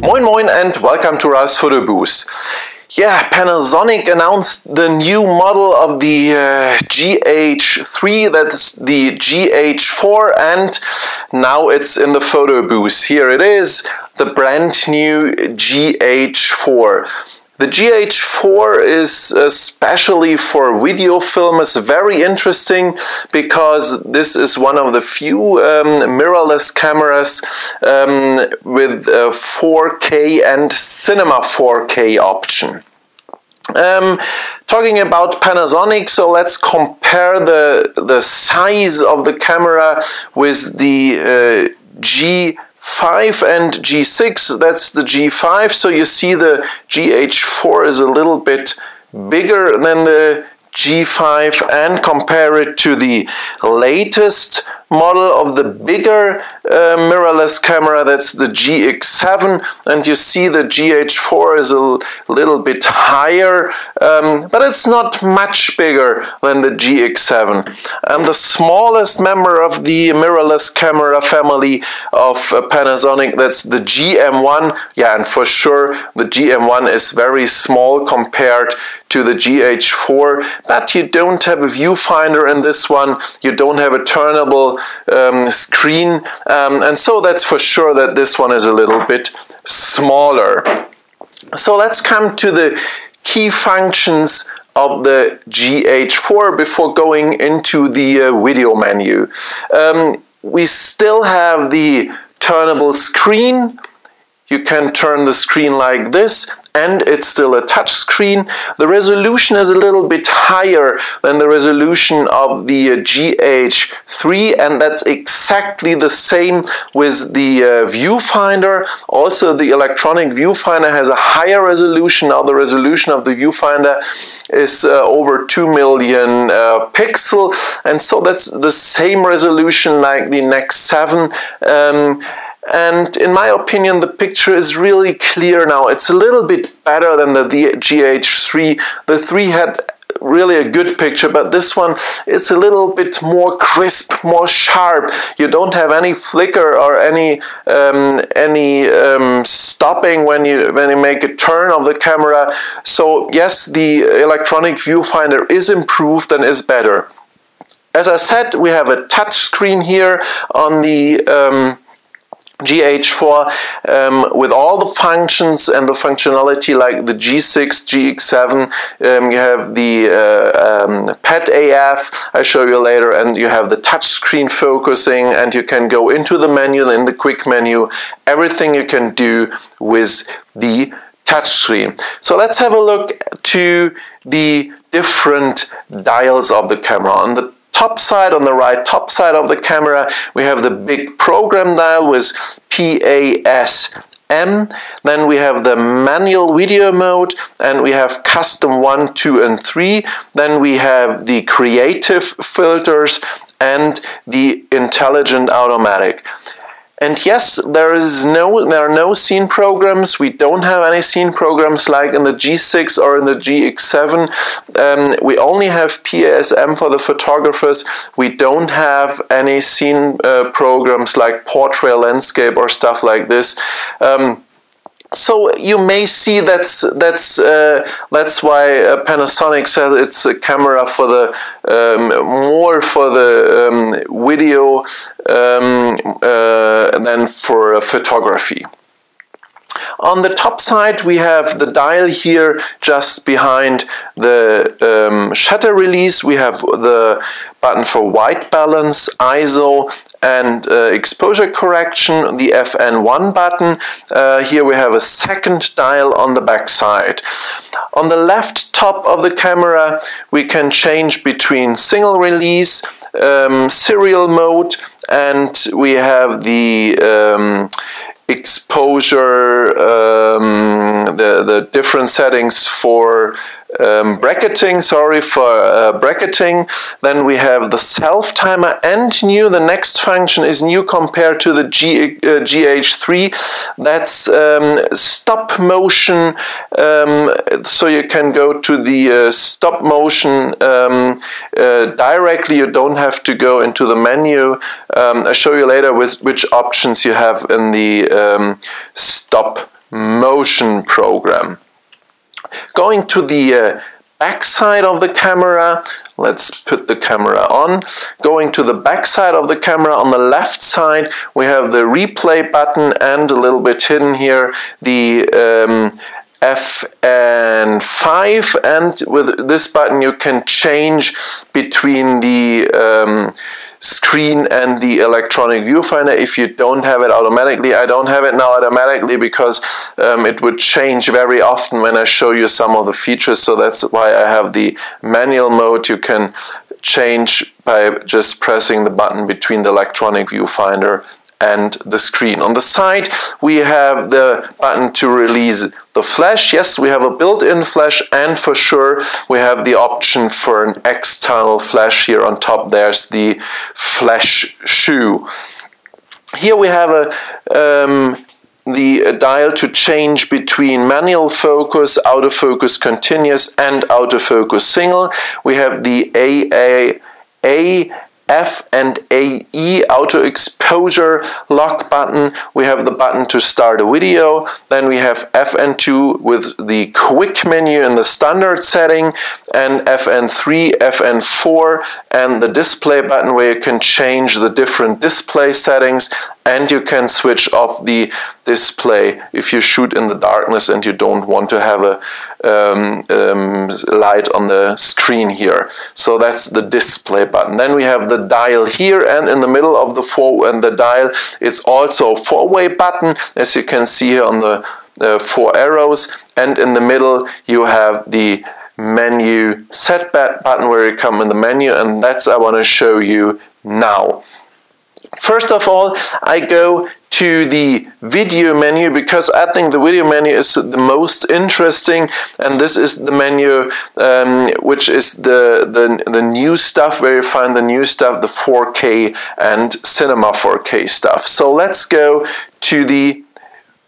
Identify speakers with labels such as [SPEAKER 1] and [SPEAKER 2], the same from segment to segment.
[SPEAKER 1] Moin Moin and welcome to Ralfs Foto-Bude. Yeah, Panasonic announced the new model of the GH3, that's the GH4, and now it's in the Foto-Bude. Here it is, the brand new GH4. The GH4 is especially for video film is very interesting because this is one of the few mirrorless cameras with 4K and Cinema 4K option. Talking about Panasonic, so let's compare the size of the camera with the G5 and G6. That's the G5, so you see the GH4 is a little bit bigger than the G5, and compare it to the latest model of the bigger mirrorless camera, that's the GX7, and you see the GH4 is a little bit higher, but it's not much bigger than the GX7. And the smallest member of the mirrorless camera family of Panasonic, that's the GM1. Yeah, and for sure the GM1 is very small compared to the GH4, but you don't have a viewfinder in this one, you don't have a turnable screen, and so that's for sure that this one is a little bit smaller. So let's come to the key functions of the GH4 before going into the video menu. We still have the turnable screen. You can turn the screen like this, and it's still a touch screen. The resolution is a little bit higher than the resolution of the GH3, and that's exactly the same with the viewfinder. Also, the electronic viewfinder has a higher resolution. Now the resolution of the viewfinder is over 2 million pixel, and so that's the same resolution like the Nex 7. And in my opinion, the picture is really clear now. It's a little bit better than the GH3. The 3 had really a good picture, but this one is a little bit more crisp, more sharp. You don't have any flicker or any stopping when you make a turn of the camera. So yes, the electronic viewfinder is improved and is better. As I said, we have a touch screen here on the GH4 with all the functions and the functionality like the G6, GX7. You have the PET AF, I show you later, and you have the touch screen focusing, and you can go into the menu, in the quick menu, everything you can do with the touch screen. So let's have a look to the different dials of the camera. On the top side, on the right top side of the camera, we have the big program dial with PASM. Then we have the manual video mode, and we have custom 1, 2, and 3. Then we have the creative filters and the intelligent automatic. And yes, there are no scene programs. We don't have any scene programs like in the G6 or in the GX7. We only have PASM for the photographers. We don't have any scene programs like portrait, landscape, or stuff like this. So you may see that's why Panasonic said it's a camera for the more for the video than for photography. On the top side, we have the dial here just behind the shutter release. We have the button for white balance, ISO, and exposure correction, the FN1 button. Here we have a second dial on the back side. On the left top of the camera, we can change between single release, serial mode, and we have the exposure, the different settings for bracketing, bracketing. Then we have the self timer, and new, the next function is new compared to the GH3. That's stop motion, so you can go to the stop motion directly. You don't have to go into the menu. I'll show you later which options you have in the stop motion program. Going to the back side of the camera, let's put the camera on. Going to the back side of the camera, on the left side we have the replay button, and a little bit hidden here the FN5, and with this button you can change between the screen and the electronic viewfinder if you don't have it automatically. I don't have it now automatically because it would change very often when I show you some of the features, so that's why I have the manual mode. You can change by just pressing the button between the electronic viewfinder and the screen. On the side we have the button to release the flash. Yes, we have a built-in flash, and for sure we have the option for an external flash here on top. There's the flash shoe. Here we have the dial to change between manual focus, autofocus continuous, and autofocus single. We have the F and AE auto exposure lock button. We have the button to start a video. Then we have FN2 with the quick menu in the standard setting, and FN3, FN4, and the display button where you can change the different display settings, and you can switch off the display if you shoot in the darkness and you don't want to have a light on the screen here. So that's the display button. Then we have the dial here, and in the middle of the dial it's also a four-way button, as you can see here on the four arrows, and in the middle you have the menu set button where you come in the menu, and that's I want to show you now. First of all, I go to the video menu because I think the video menu is the most interesting, and this is the menu which is the new stuff, where you find the new stuff, the 4K and Cinema 4K stuff. So let's go to the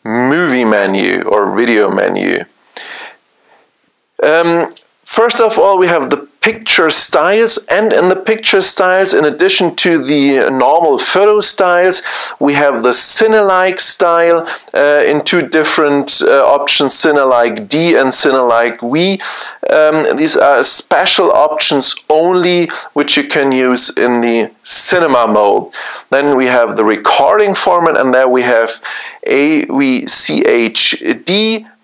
[SPEAKER 1] movie menu or video menu. First of all, we have the picture styles, and in the picture styles, in addition to the normal photo styles, we have the Cine-like style in two different options, Cine-like D and Cine-like V. These are special options only, which you can use in the cinema mode. Then we have the recording format, and there we have AVCHD,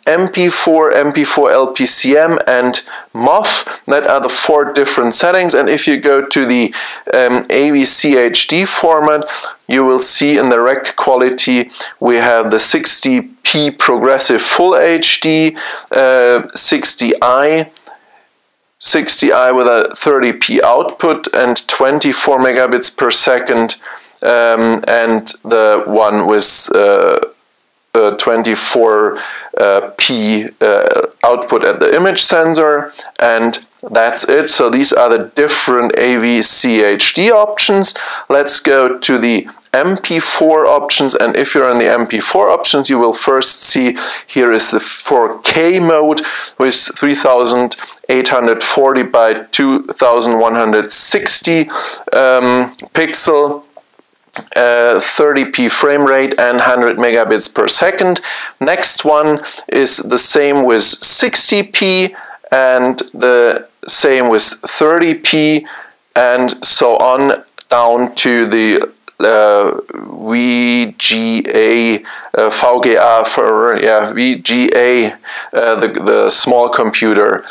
[SPEAKER 1] MP4, MP4 LPCM, and MOV. That are the four different settings, and if you go to the AVCHD format, you will see in the rec quality we have the 60p progressive full HD, 60i with a 30p output and 24 megabits per second, and the one with 24p output at the image sensor, and that's it. So these are the different AVCHD options. Let's go to the MP4 options, and if you're in the MP4 options, you will first see here is the 4K mode with 3840 by 2160 pixel, 30p frame rate and 100 megabits per second. Next one is the same with 60p and the same with 30p, and so on down to the VGA, VGA for VGA, the small computer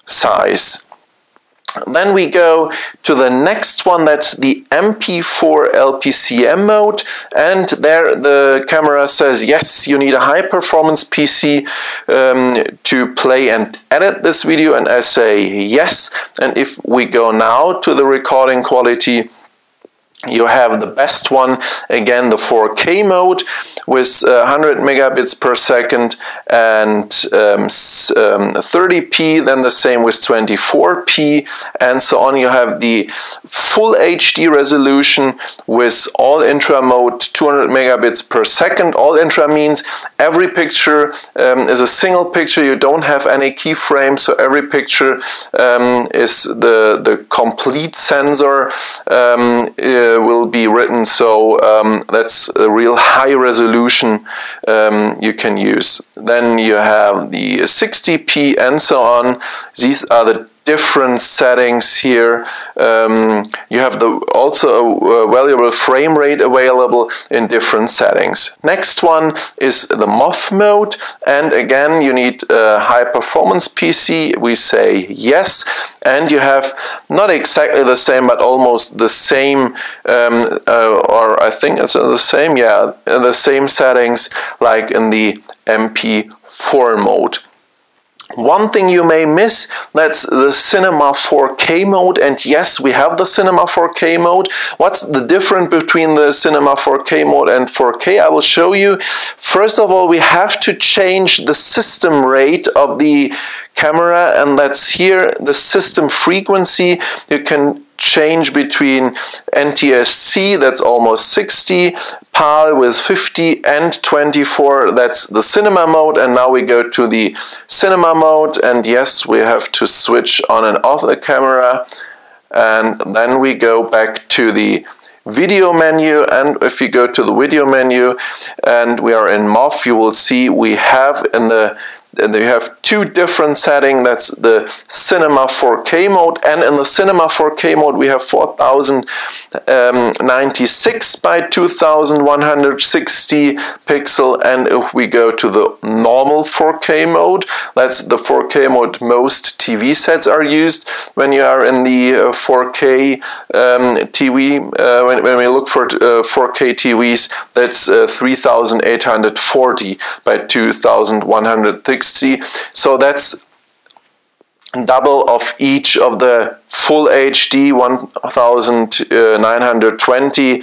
[SPEAKER 1] size. Then we go to the next one, that's the MP4 LPCM mode, and there the camera says yes, you need a high performance PC to play and edit this video, and I say yes. And if we go now to the recording quality, you have the best one, again the 4K mode with 100 megabits per second and 30p, then the same with 24p, and so on. You have the full HD resolution with all intra mode 200 megabits per second. All intra means every picture is a single picture, you don't have any keyframes, so every picture is the complete sensor will be written, so that's a real high resolution you can use. Then you have the 60p and so on. These are the different settings here. You have also a valuable frame rate available in different settings. Next one is the MOV mode, and again you need a high performance PC. We say yes, and you have not exactly the same but almost the same, or I think it's the same, yeah, the same settings like in the MP4 mode. One thing you may miss, that's the Cinema 4K mode, and yes, we have the Cinema 4K mode. What's the difference between the Cinema 4K mode and 4K? I will show you. First of all, we have to change the system rate of the camera, and that's here, the system frequency. You can change between NTSC, that's almost 60, PAL with 50 and 24, that's the cinema mode. And now we go to the cinema mode, and yes, we have to switch on and off the camera, and then we go back to the video menu. And if you go to the video menu and we are in MOV, you will see we have you have two different settings. That's the Cinema 4K mode, and in the Cinema 4K mode we have 4096 by 2160 pixel, and if we go to the normal 4K mode, that's the 4K mode most TV sets are used when you are in the 4K TV. When we look for 4K TVs, that's 3840 by 2160. So that's double of each of the full HD 1920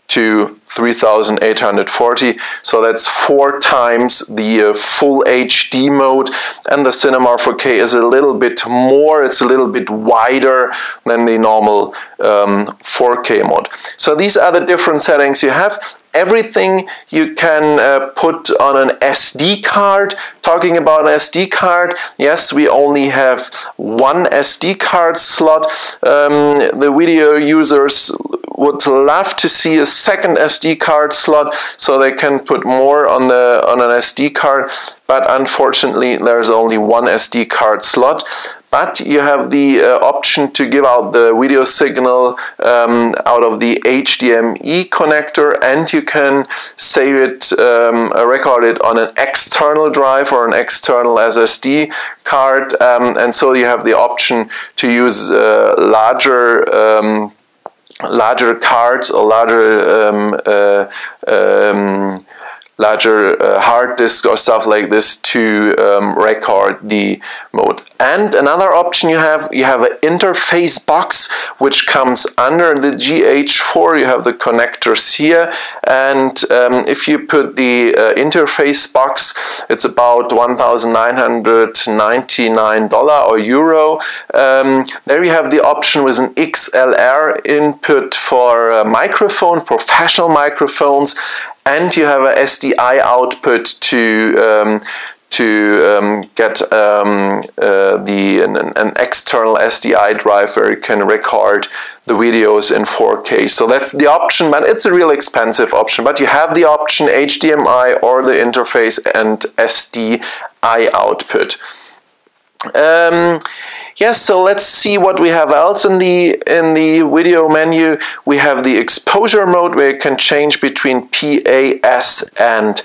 [SPEAKER 1] to 3840, so that's 4 times the full HD mode. And the Cinema 4K is a little bit more, it's a little bit wider than the normal 4K mode. So these are the different settings you have. Everything you can put on an SD card. Talking about an SD card, yes, we only have one SD card slot. The video users would love to see a second SD card slot so they can put more on an SD card, but unfortunately there's only one SD card slot. But you have the option to give out the video signal out of the HDMI connector, and you can save it, record it on an external drive or an external SSD card, and so you have the option to use larger cards or larger hard disk or stuff like this to record the mode. And another option you have an interface box which comes under the GH4. You have the connectors here, and if you put the interface box, it's about $1,999 or euro. There you have the option with an XLR input for microphones, professional microphones, and you have a SDI output to get an external SDI drive where you can record the videos in 4K. So that's the option, but it's a real expensive option. But you have the option HDMI or the interface and SDI output. Yes, so let's see what we have else in the video menu. We have the exposure mode where you can change between PAS and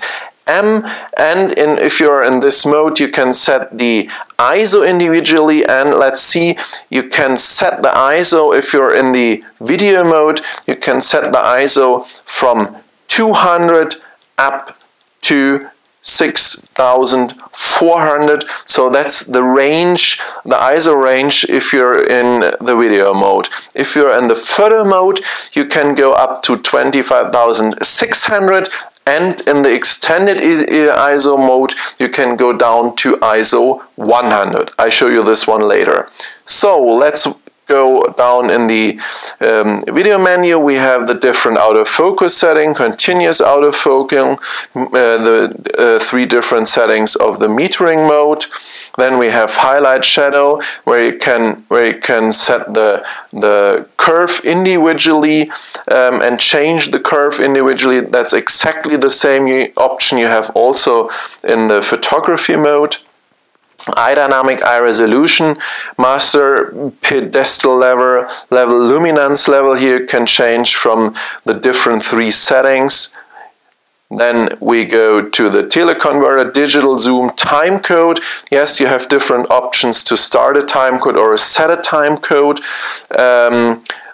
[SPEAKER 1] M, and if you're in this mode you can set the ISO individually, and let's see, you can set the ISO. If you're in the video mode, you can set the ISO from 200 up to 6400, so that's the range, the ISO range if you're in the video mode. If you're in the photo mode, you can go up to 25,600, and in the extended ISO mode you can go down to ISO 100. I show you this one later. So let's go down in the video menu, we have the different autofocus setting, continuous autofocus, the 3 different settings of the metering mode. Then we have highlight shadow, where you can set the curve individually and change the curve individually. That's exactly the same option you have also in the photography mode. Eye dynamic, eye resolution, master pedestal level, luminance level. Here you can change from the different 3 settings. Then we go to the teleconverter, digital zoom, time code. Yes, you have different options to start a time code or set a time code.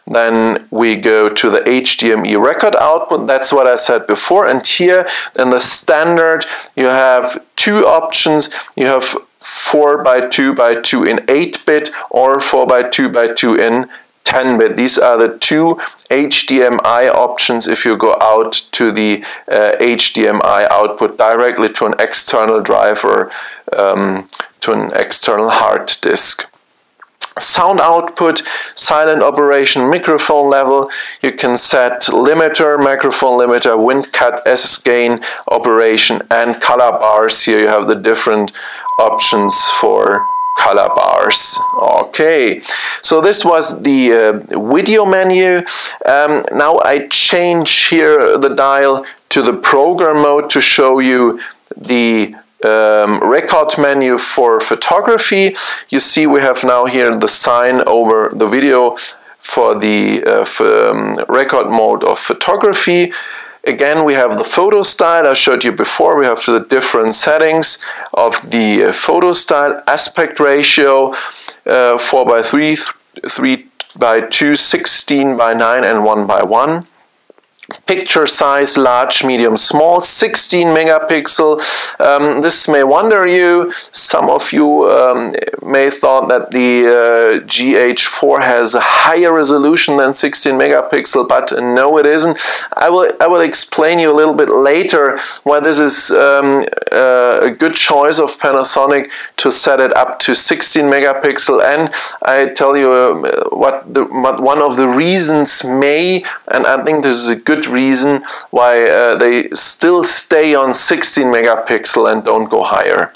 [SPEAKER 1] Then we go to the HDMI record output. That's what I said before. And here in the standard, you have 2 options. You have 4x2x2 in 8-bit or 4x2x2 in 10-bit. These are the 2 HDMI options if you go out to the HDMI output directly to an external drive or to an external hard disk. Sound output, silent operation, microphone level. You can set limiter, microphone limiter, wind cut, S gain, operation, and color bars. Here you have the different options for color bars. Okay, so this was the video menu. Now I change here the dial to the program mode to show you the record menu for photography. You see we have now here the sign over the video for the record mode of photography. Again, we have the photo style. I showed you before. We have the different settings of the photo style, aspect ratio, 4x3, 3x2, 16:9, and 1:1. Picture size, large, medium, small, 16 megapixel. This may wonder you. Some of you may thought that the GH4 has a higher resolution than 16 megapixel, but no, it isn't. I will explain you a little bit later why this is a good choice of Panasonic to set it up to 16 megapixel, and I tell you what one of the reasons may, and I think this is a good reason why they still stay on 16 megapixel and don't go higher.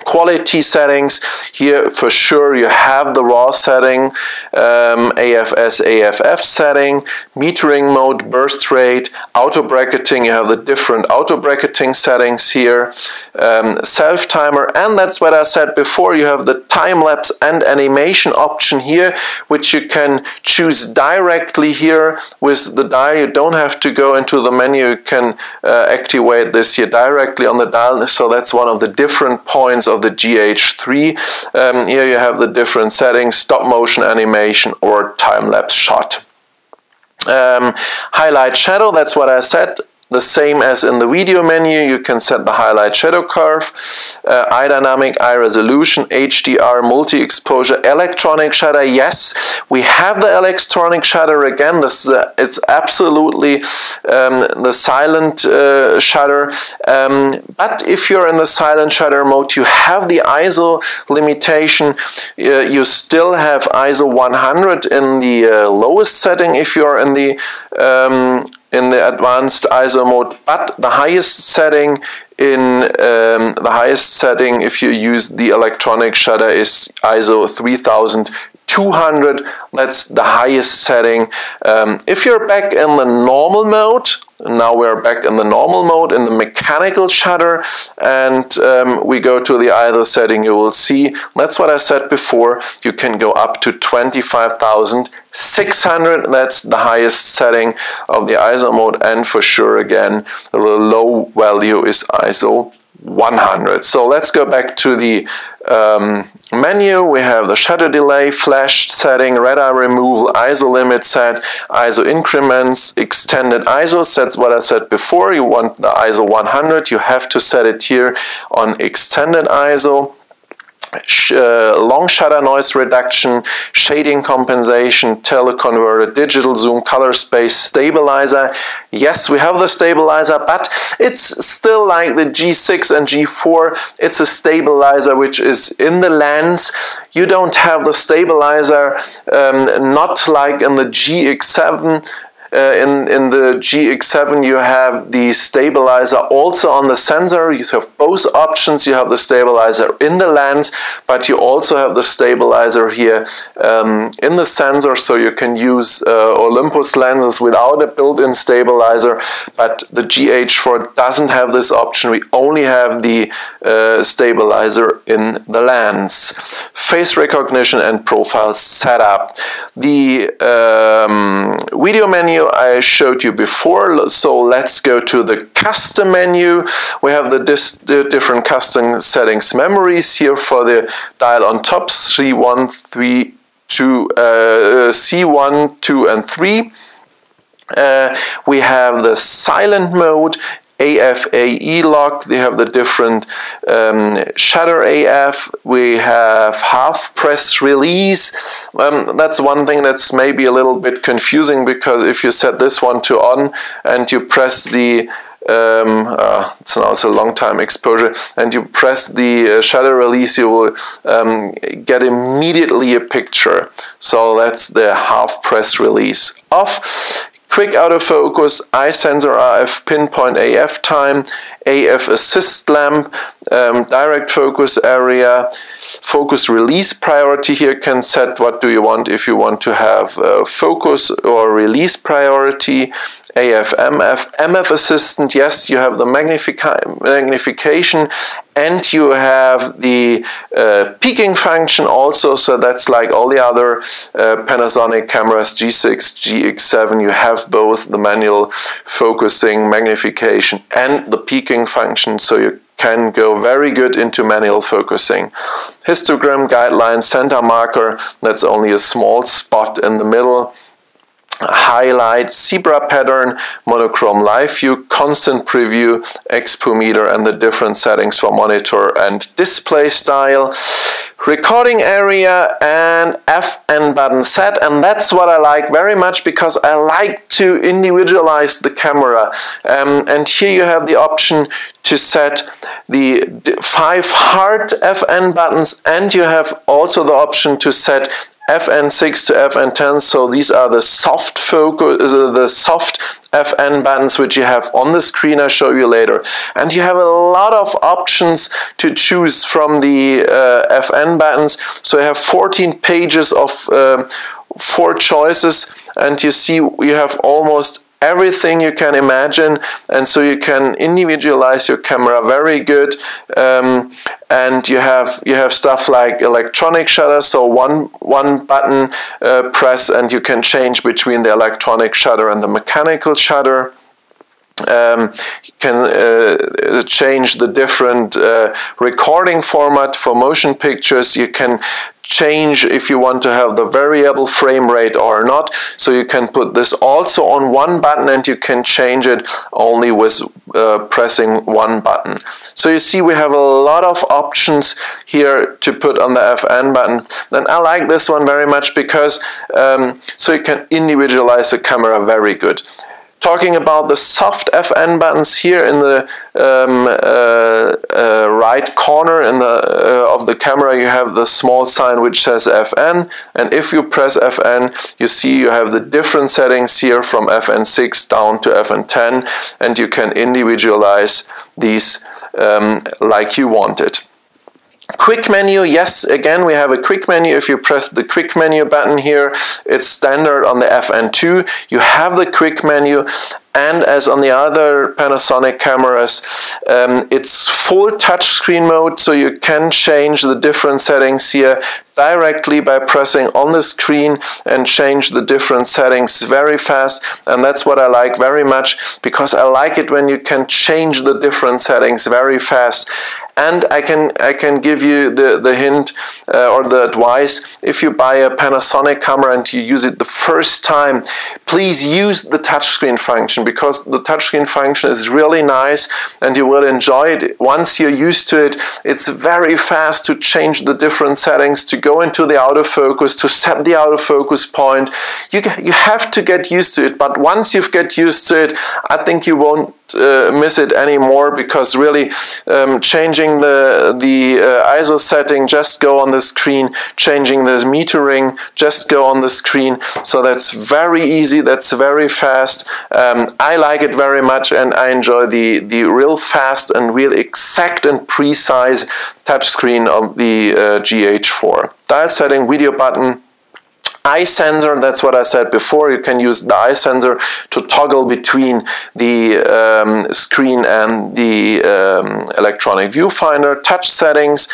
[SPEAKER 1] Quality settings, here for sure you have the raw setting, AFS, AFF setting, metering mode, burst rate, auto bracketing. You have the different auto bracketing settings here, self timer, and that's what I said before. You have the time lapse and animation option here, which you can choose directly here with the dial. You don't have to go into the menu. You can activate this here directly on the dial. So that's one of the different points of the GH3. Here you have the different settings, stop motion animation or time-lapse shot. Highlight shadow, that's what I said. The same as in the video menu, you can set the highlight shadow curve, eye dynamic, eye resolution, HDR, multi-exposure, electronic shutter. Yes, we have the electronic shutter again. This is it's absolutely the silent shutter. But if you're in the silent shutter mode, you have the ISO limitation. You still have ISO 100 in the lowest setting if you're in the advanced ISO mode, but the highest setting if you use the electronic shutter is ISO 3200. That's the highest setting. If you're back in the normal mode, now we're back in the normal mode in the mechanical shutter, and we go to the ISO setting. You will see that's what I said before. You can go up to 25,600. That's the highest setting of the ISO mode, and for sure again the low value is ISO 100. So let's go back to the menu. We have the shutter delay, flash setting, red eye removal, ISO limit set, ISO increments, extended ISOs. That's what I said before. You want the ISO 100, you have to set it here on extended ISO. long shutter noise reduction, shading compensation, teleconverter, digital zoom, color space, stabilizer. Yes, we have the stabilizer, but it's still like the G6 and G4. It's a stabilizer which is in the lens. You don't have the stabilizer, not like in the GX7. In the GX7 you have the stabilizer also on the sensor. You have both options. You have the stabilizer in the lens, but you also have the stabilizer here in the sensor, so you can use Olympus lenses without a built-in stabilizer, but the GH4 doesn't have this option. We only have the stabilizer in the lens. Face recognition and profile setup. The video menu I showed you before, so let's go to the custom menu. We have the different custom settings memories here for the dial on top, C1, 2, and 3. We have the silent mode, AF/AE lock. They have the different shutter AF. We have half press release. That's one thing that's maybe a little bit confusing, because if you set this one to on and you press the it's also a long time exposure, and you press the shutter release, you will get immediately a picture. So that's the half press release off. Quick autofocus, eye sensor RF, pinpoint AF time, AF assist lamp, direct focus area, focus release priority. Here can set what do you want, if you want to have focus or release priority, AF MF, MF assistant. Yes, you have the magnification, and you have the peaking function also, so that's like all the other Panasonic cameras, G6, GX7, you have both the manual focusing, magnification and the peaking function, so you can go very good into manual focusing. Histogram, guideline, center marker, that's only a small spot in the middle. Highlight, zebra pattern, monochrome live view, constant preview, expo meter, and the different settings for monitor and display style. Recording area and FN button set, and that's what I like very much, because I like to individualize the camera. And here you have the option to set the 5 hard FN buttons, and you have also the option to set FN6 to FN10, so these are the soft focus, the soft FN buttons which you have on the screen. I'll show you later. And you have a lot of options to choose from the FN buttons. So you have 14 pages of 4 choices, and you see you have almost everything you can imagine, and so you can individualize your camera very good. And you have stuff like electronic shutter, so one button press and you can change between the electronic shutter and the mechanical shutter. You can change the different recording format for motion pictures. You can change if you want to have the variable frame rate or not, so you can put this also on one button, and you can change it only with pressing one button. So you see we have a lot of options here to put on the FN button, and I like this one very much because so you can individualize the camera very good. Talking about the soft FN buttons, here in the right corner of the camera you have the small sign which says FN, and if you press FN you see you have the different settings here from FN6 down to FN10, and you can individualize these like you want it. Quick menu, yes, again we have a quick menu. If you press the quick menu button here, it's standard on the FN2. You have the quick menu, and as on the other Panasonic cameras, it's full touchscreen mode, so you can change the different settings here directly by pressing on the screen and change the different settings very fast, and that's what I like very much, because I like it when you can change the different settings very fast. And I can give you the hint or the advice: if you buy a Panasonic camera and you use it the first time, please use the touchscreen function, because the touchscreen function is really nice and you will enjoy it. Once you're used to it, it's very fast to change the different settings, to go into the autofocus, to set the autofocus point. You have to get used to it, but once you get used to it, I think you won't miss it anymore, because really changing the ISO setting, just go on the screen, changing the metering, just go on the screen. So that's very easy, that's very fast. I like it very much, and I enjoy the real fast and real exact and precise touchscreen of the GH4. Dial setting, video button, eye sensor, that's what I said before. You can use the eye sensor to toggle between the screen and the electronic viewfinder. Touch settings,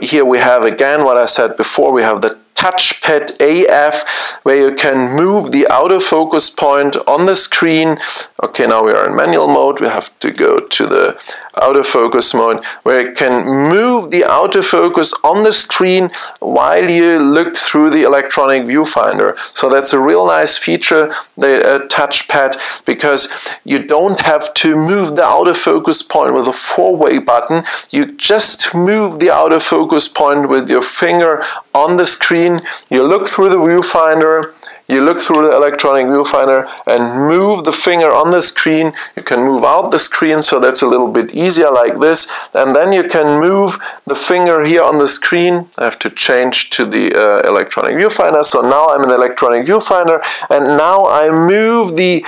[SPEAKER 1] here we have again what I said before. We have the touchpad AF, where you can move the autofocus point on the screen. Okay, now we are in manual mode. We have to go to the autofocus mode, where you can move the autofocus on the screen while you look through the electronic viewfinder. So that's a real nice feature, the touchpad, because you don't have to move the autofocus point with a four-way button. You just move the autofocus point with your finger on the screen. You look through the viewfinder, you look through the electronic viewfinder and move the finger on the screen. You can move out the screen, so that's a little bit easier like this. And then you can move the finger here on the screen. I have to change to the electronic viewfinder. So now I'm in the electronic viewfinder, and now I move the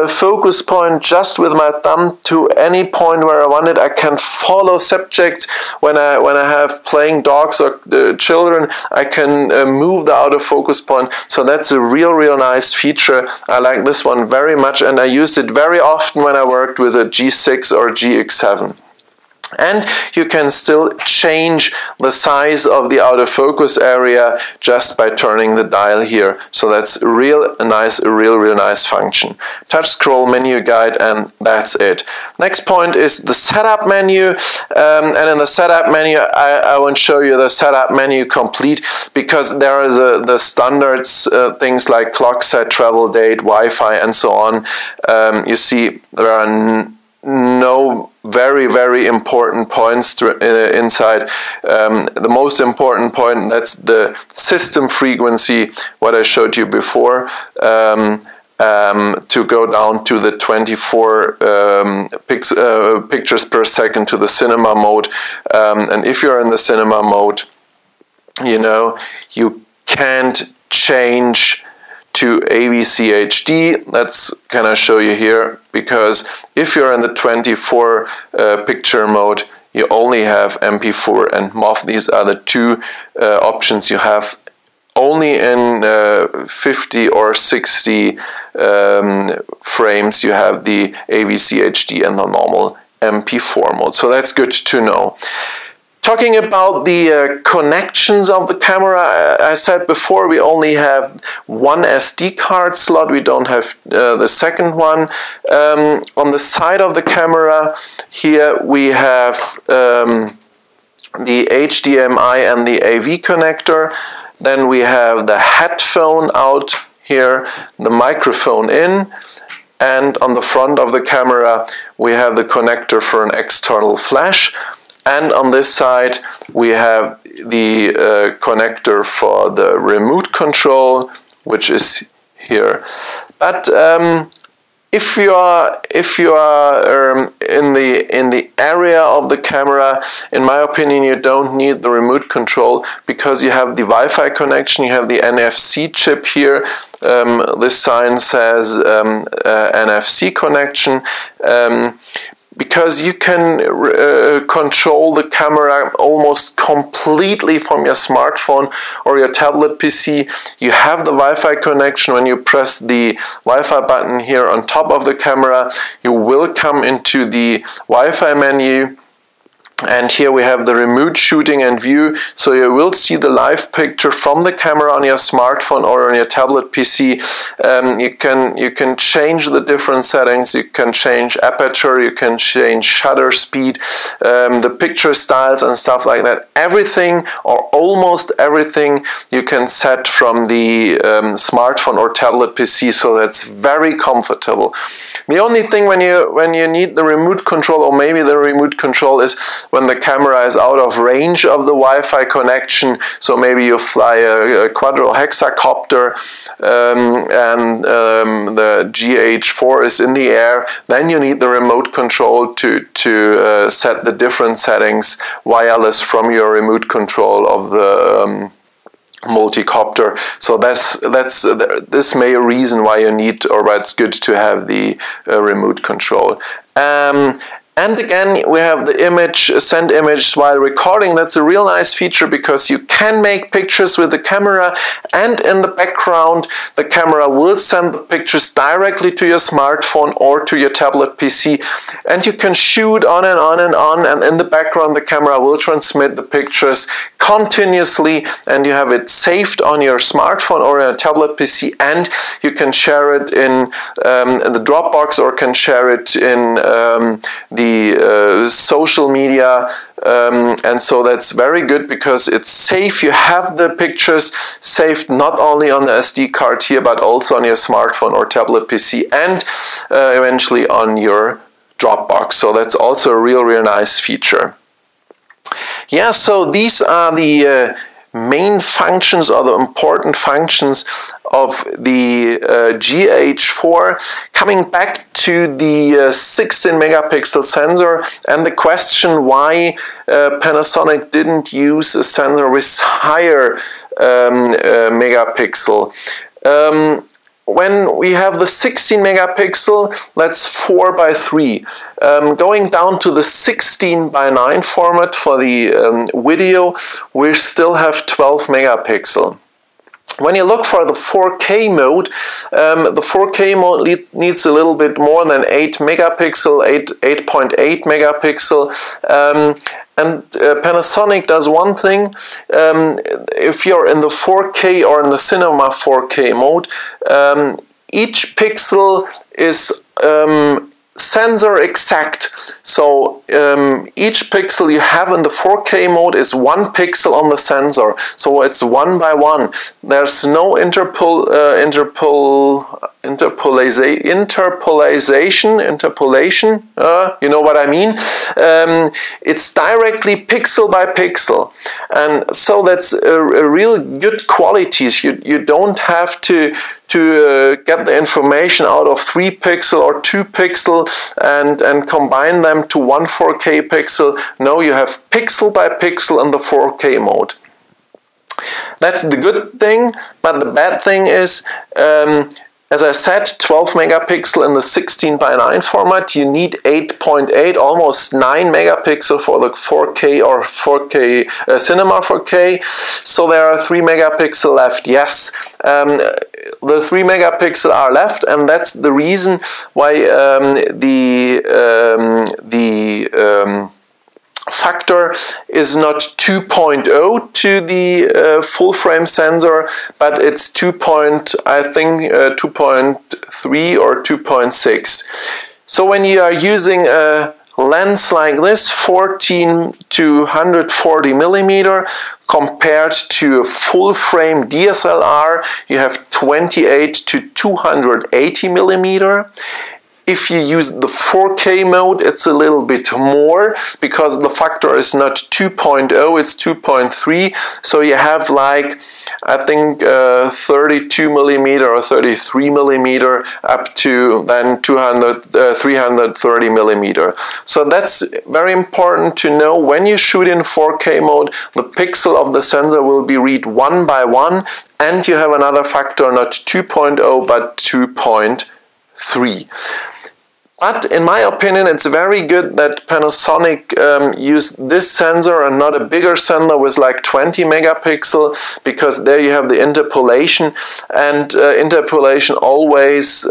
[SPEAKER 1] focus point just with my thumb to any point where I want it. I can follow subjects when I have playing dogs or children. I can move the autofocus point. So that's a real nice feature. I like this one very much, and I used it very often when I worked with a G6 or GX7. And you can still change the size of the autofocus area just by turning the dial here. So that's a real nice function. Touch scroll menu guide, and that's it. Next point is the setup menu. And in the setup menu, I won't show you the setup menu complete, because there is the standards, things like clock set, travel date, Wi-Fi, and so on. You see, there are no very important points inside. The most important point, that's the system frequency, what I showed you before, to go down to the 24 pictures per second to the cinema mode. And if you're in the cinema mode, you know, you can't change to AVC HD. That's can I show you here, because if you're in the 24 picture mode, you only have MP4 and MOV. These are the two options you have. Only in 50 or 60 frames you have the AVC HD and the normal MP4 mode. So that's good to know. Talking about the connections of the camera, I said before we only have one SD card slot, we don't have the second one. On the side of the camera here we have the HDMI and the AV connector. Then we have the headphone out here, the microphone in, and on the front of the camera we have the connector for an external flash. And on this side we have the connector for the remote control, which is here. But if you are in the area of the camera, in my opinion, you don't need the remote control, because you have the Wi-Fi connection, you have the NFC chip here. This sign says NFC connection. Because you can control the camera almost completely from your smartphone or your tablet PC. You have the Wi-Fi connection. When you press the Wi-Fi button here on top of the camera, you will come into the Wi-Fi menu. And here we have the remote shooting and view, so you will see the live picture from the camera on your smartphone or on your tablet PC. You can change the different settings, you can change aperture, you can change shutter speed, the picture styles and stuff like that. Everything or almost everything you can set from the smartphone or tablet PC, so that's very comfortable. The only thing when you need the remote control, or maybe the remote control, is when the camera is out of range of the Wi-Fi connection. So maybe you fly a quadro hexacopter and the GH4 is in the air, then you need the remote control to set the different settings wireless from your remote control of the multi-copter. So this may be a reason why you need, or why it's good to have the remote control. And again, we have the image, send images while recording. That's a real nice feature because you can make pictures with the camera, and in the background the camera will send the pictures directly to your smartphone or to your tablet PC, and you can shoot on and on and on, and in the background the camera will transmit the pictures continuously, and you have it saved on your smartphone or your tablet PC, and you can share it in the Dropbox, or can share it in the social media, and so that's very good because it's safe. You have the pictures saved not only on the SD card here, but also on your smartphone or tablet PC, and eventually on your Dropbox. So that's also a real nice feature. Yeah, so these are the main functions, or the important functions of the GH4. Coming back to the 16 megapixel sensor and the question why Panasonic didn't use a sensor with higher megapixel. When we have the 16 megapixel, that's 4:3. Going down to the 16:9 format for the video, we still have 12 megapixel. When you look for the 4K mode, the 4K mode needs a little bit more than 8 megapixel, 8.8 megapixel. And Panasonic does one thing. If you're in the 4K or in the Cinema 4K mode, each pixel is sensor exact. So each pixel you have in the 4K mode is 1 pixel on the sensor. So it's 1 by 1. There's no interpolation, you know what I mean. It's directly pixel by pixel, and so that's a real good qualities. You don't have to get the information out of 3 pixel or 2 pixel and combine them to 1 4K pixel. No, you have pixel by pixel in the 4K mode. That's the good thing, but the bad thing is, as I said, 12 megapixel in the 16:9 format. You need 8.8, almost 9 megapixel for the 4K or 4K Cinema 4K. So there are 3 megapixel left. Yes, the 3 megapixel are left, and that's the reason why the factor is not 2.0 to the full frame sensor, but it's 2.3 or 2.6. So when you are using a lens like this, 14 to 140 millimeter, compared to a full frame DSLR, you have 28 to 280 millimeter. If you use the 4K mode, it's a little bit more because the factor is not 2.0, it's 2.3. So you have, like, I think 32 millimeter or 33 millimeter up to then 330 millimeter. So that's very important to know. When you shoot in 4K mode, the pixel of the sensor will be read 1 by 1, and you have another factor, not 2.0 but 2.3. But in my opinion, it's very good that Panasonic used this sensor and not a bigger sensor with like 20 megapixel, because there you have the interpolation, and interpolation always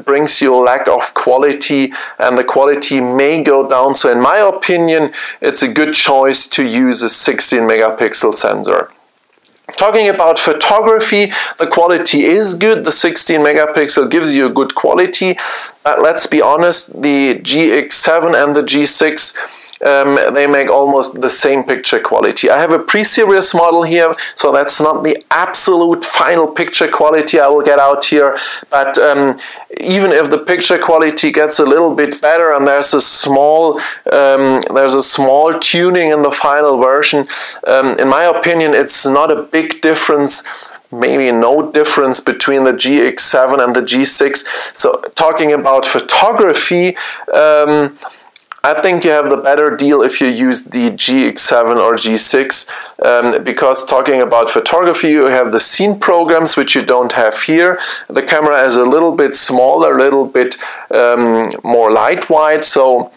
[SPEAKER 1] brings you a lack of quality, and the quality may go down. So in my opinion, it's a good choice to use a 16 megapixel sensor. Talking about photography, the quality is good. The 16 megapixel gives you a good quality, but let's be honest, the GX7 and the G6, they make almost the same picture quality. I have a pre-series model here, so that's not the absolute final picture quality I will get out here, but even if the picture quality gets a little bit better and there's a small tuning in the final version, in my opinion, it's not a big difference, maybe no difference between the GX7 and the G6. So talking about photography, I think you have the better deal if you use the GX7 or G6, because talking about photography, you have the scene programs, which you don't have here. The camera is a little bit smaller, a little bit more light-wide, so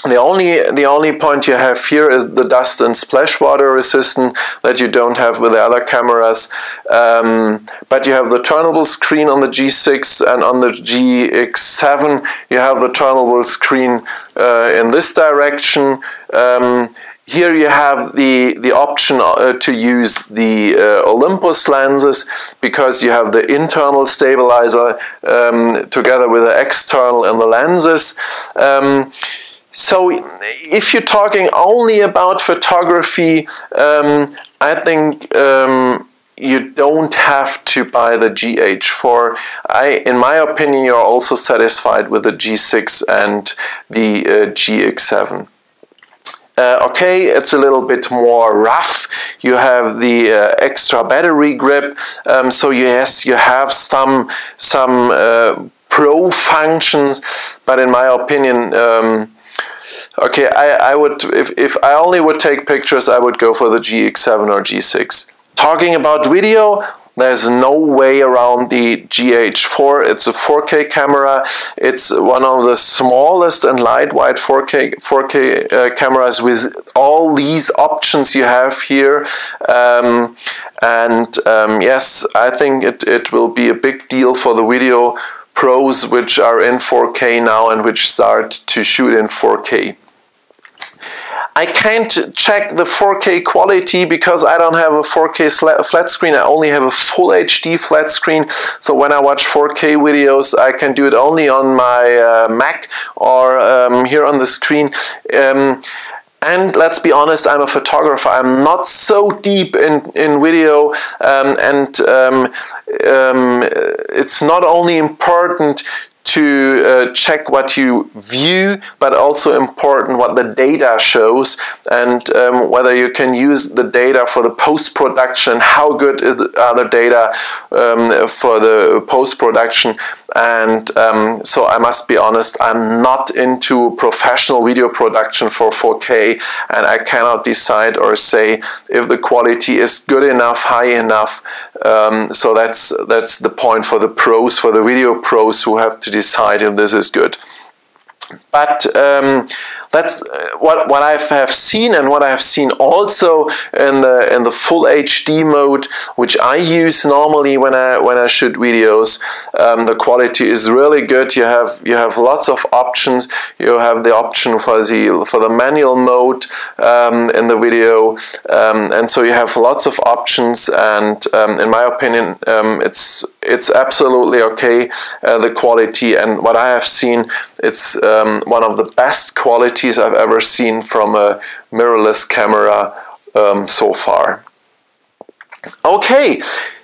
[SPEAKER 1] the only point you have here is the dust and splash water resistant that you don't have with the other cameras. But you have the turnable screen on the G6, and on the GX7 you have the turnable screen in this direction. Here you have the option to use the Olympus lenses, because you have the internal stabilizer together with the external in the lenses. So if you're talking only about photography, I think you don't have to buy the GH4. In my opinion, you're also satisfied with the G6 and the GX7. Okay, it's a little bit more rough. You have the extra battery grip, so yes, you have some pro functions, but in my opinion, okay, I would, if I only would take pictures, I would go for the GX7 or G6. Talking about video, there's no way around the GH4. It's a 4K camera. It's one of the smallest and lightweight 4K cameras with all these options you have here. Yes, I think it will be a big deal for the video pros which are in 4K now and which start to shoot in 4K. I can't check the 4K quality because I don't have a 4K flat screen. I only have a full HD flat screen. So when I watch 4K videos, I can do it only on my Mac or here on the screen. And let's be honest, I'm a photographer. I'm not so deep in video, it's not only important to check what you view, but also important what the data shows, and whether you can use the data for the post-production, how good are the data for the post-production. And so I must be honest, I'm not into professional video production for 4K, and I cannot decide or say if the quality is good enough, high enough. So that's the point for the pros, for the video pros who have to decide if this is good. But that's what I have seen, and what I have seen also in the full HD mode, which I use normally when I shoot videos. The quality is really good. You have lots of options. You have the option for the manual mode in the video, and so you have lots of options. And in my opinion, it's absolutely okay, the quality, and what I have seen, it's one of the best qualities I've ever seen from a mirrorless camera so far. Okay,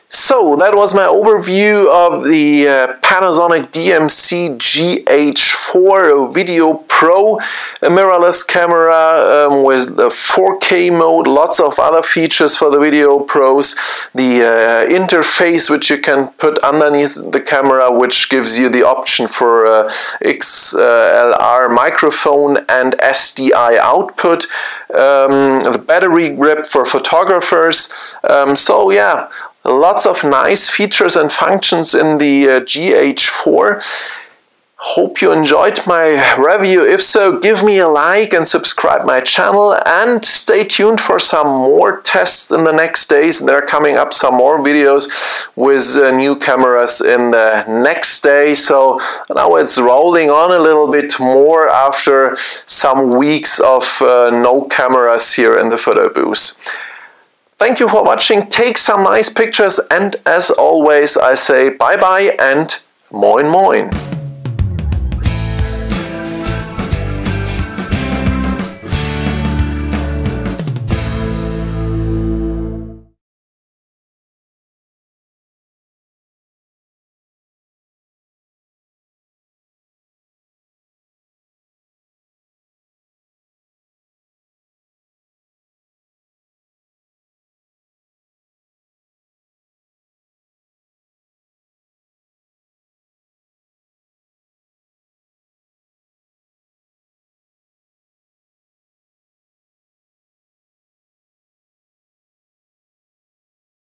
[SPEAKER 1] so that was my overview of the Panasonic DMC-GH4 Video Pro, a mirrorless camera with the 4K mode, lots of other features for the video pros, the interface which you can put underneath the camera, which gives you the option for XLR microphone and SDI output, the battery grip for photographers. So yeah, lots of nice features and functions in the GH4. Hope you enjoyed my review. If so, give me a like and subscribe my channel, and stay tuned for some more tests in the next days. There are coming up some more videos with new cameras in the next day. So now it's rolling on a little bit more after some weeks of no cameras here in the Foto-Bude. Thank you for watching. Take some nice pictures, and as always I say bye bye and moin moin.